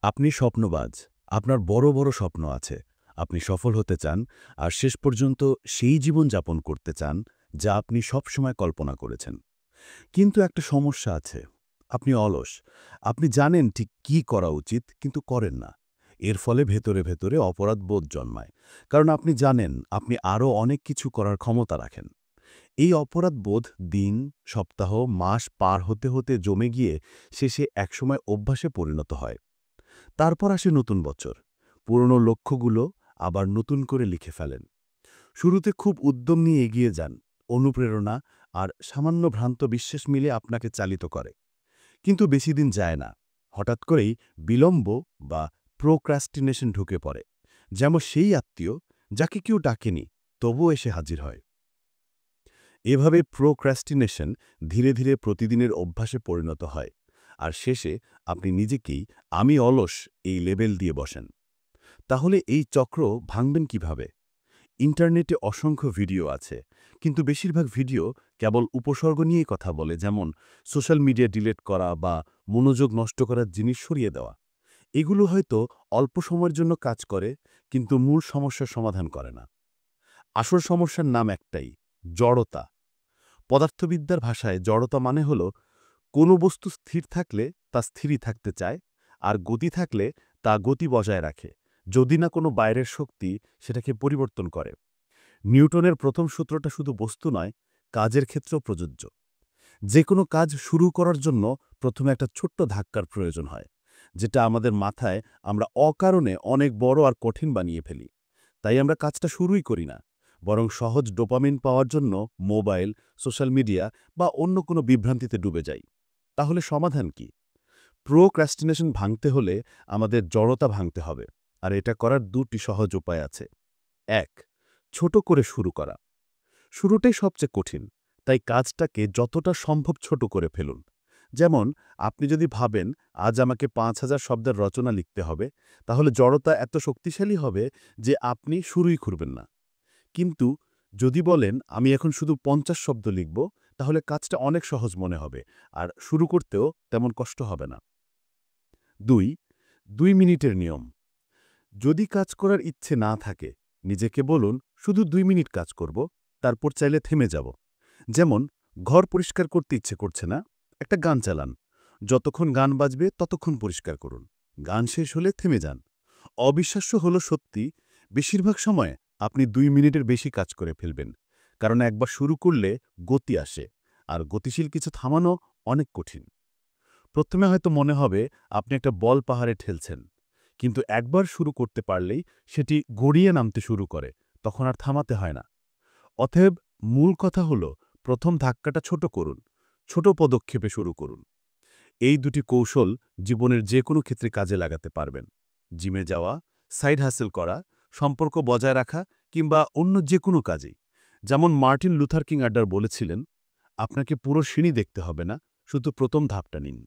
আপনি স্বপ্নবাজ। আপনার বড়, বড় স্বপ্ন আছে। আপনি সফল হতে চান আর শেষ পর্যন্ত সেই জীবন যাপন করতে চান, যা আপনি সবসময় কল্পনা করেছেন। কিন্তু একটা সমস্যা আছে। আপনি অলস। আপনি জানেন ঠিক কি করা উচিত, কিন্তু করেন না। এর ফলে ভেতরে, ভেতরে অপরাধবোধ জন্মায়। কারণ আপনি জানেন আপনি আরও অনেক কিছু করার ক্ষমতা রাখেন। এই অপরাধবোধ দিন, সপ্তাহ, মাস পার হতে, হতে জমে গিয়ে শেষে একসময় অভ্যাসে পরিণত হয়। তারপর আসে নতুন বছর। পুরনো লক্ষ্যগুলো আবার নতুন করে লিখে ফেলেন। শুরুতে খুব উদ্যম নিয়ে এগিয়ে যান। অনুপ্রেরণা আর সামান্য ভ্রান্ত বিশ্বাস মিলে আপনাকে চালিত করে। কিন্তু বেশি দিন যায় না। হঠাৎ করেই বিলম্ব বা প্রোক্রাস্টিনেশন ঢুকে পড়ে। যেমন সেই আত্মীয় যাকে কেউ ডাকেনি, তবুও এসে হাজির হয়। এভাবে প্রোক্রাস্টিনেশন ধীরে ধীরে প্রতিদিনের অভ্যাসে পরিণত হয়। আর শেষে আপনি নিজেকেই আমি অলস এই লেবেল দিয়ে বসেন। তাহলে এই চক্র ভাঙবেন কিভাবে? ইন্টারনেটে অসংখ্য ভিডিও আছে, কিন্তু বেশিরভাগ ভিডিও কেবল উপসর্গ নিয়েই কথা বলে, যেমন সোশ্যাল মিডিয়া ডিলিট করা বা মনোযোগ নষ্ট করার জিনিস সরিয়ে দেওয়া। এগুলো হয়তো অল্প সময়ের জন্য কাজ করে, কিন্তু মূল সমস্যার সমাধান করে না। আসল সমস্যার নাম একটাই: জড়তা। পদার্থবিদ্যার ভাষায় জড়তা মানে হল কোনো বস্তু স্থির থাকলে তা স্থিরই থাকতে চায়, আর গতি থাকলে তা গতি বজায় রাখে, যদি না কোনো বাইরের শক্তি সেটাকে পরিবর্তন করে। নিউটনের প্রথম সূত্রটা শুধু বস্তু নয়, কাজের ক্ষেত্রেও প্রযোজ্য। যে কোনো কাজ শুরু করার জন্য প্রথমে একটা ছোট্ট ধাক্কার প্রয়োজন হয়, যেটা আমাদের মাথায় আমরা অকারণে অনেক বড় আর কঠিন বানিয়ে ফেলি। তাই আমরা কাজটা শুরুই করি না, বরং সহজ ডোপামিন পাওয়ার জন্য মোবাইল, সোশ্যাল মিডিয়া বা অন্য কোনো বিভ্রান্তিতে ডুবে যাই। তাহলে সমাধান কি? প্রোক্রাস্টিনেশন ভাঙতে হলে আমাদের জড়তা ভাঙতে হবে। আর এটা করার দুটি সহজ উপায় আছে। ১. ছোট করে শুরু করা। শুরুটাই সবচেয়ে কঠিন, তাই কাজটাকে যতটা সম্ভব ছোট করে ফেলুন। যেমন, আপনি যদি ভাবেন আজ আমাকে ৫,০০০ শব্দের রচনা লিখতে হবে, তাহলে জড়তা এত শক্তিশালী হবে যে আপনি শুরুই করবেন না। কিন্তু যদি বলেন আমি এখন শুধু ৫০ শব্দ লিখব, তাহলে কাজটা অনেক সহজ মনে হবে আর শুরু করতেও তেমন কষ্ট হবে না। ২. ২ মিনিটের নিয়ম। যদি কাজ করার ইচ্ছে না থাকে, নিজেকে বলুন শুধু ২ মিনিট কাজ করব, তারপর চাইলে থেমে যাব। যেমন, ঘর পরিষ্কার করতে ইচ্ছে করছে না, একটা গান চালান। যতক্ষণ গান বাজবে ততক্ষণ পরিষ্কার করুন। গান শেষ হলে থেমে যান। অবিশ্বাস্য হলো সত্যি, বেশিরভাগ সময় আপনি ২ মিনিটের বেশি কাজ করে ফেলবেন। কারণ একবার শুরু করলে গতি আসে, আর গতিশীল কিছু থামানো অনেক কঠিন। প্রথমে হয়তো মনে হবে আপনি একটা বল পাহাড়ে ঠেলছেন, কিন্তু একবার শুরু করতে পারলেই সেটি গড়িয়ে নামতে শুরু করে, তখন আর থামাতে হয় না। অতএব মূল কথা হল, প্রথম ধাক্কাটা ছোট করুন, ছোট পদক্ষেপে শুরু করুন। এই দুটি কৌশল জীবনের যে কোনো ক্ষেত্রে কাজে লাগাতে পারবেন। জিমে যাওয়া, সাইড হাসেল করা, সম্পর্ক বজায় রাখা কিংবা অন্য যে কোনো কাজেই। যেমন মার্টিন লুথার কিং আডার বলেছিলেন, আপনাকে পুরো সিঁড়ি দেখতে হবে না, শুধু প্রথম ধাপটা নিন।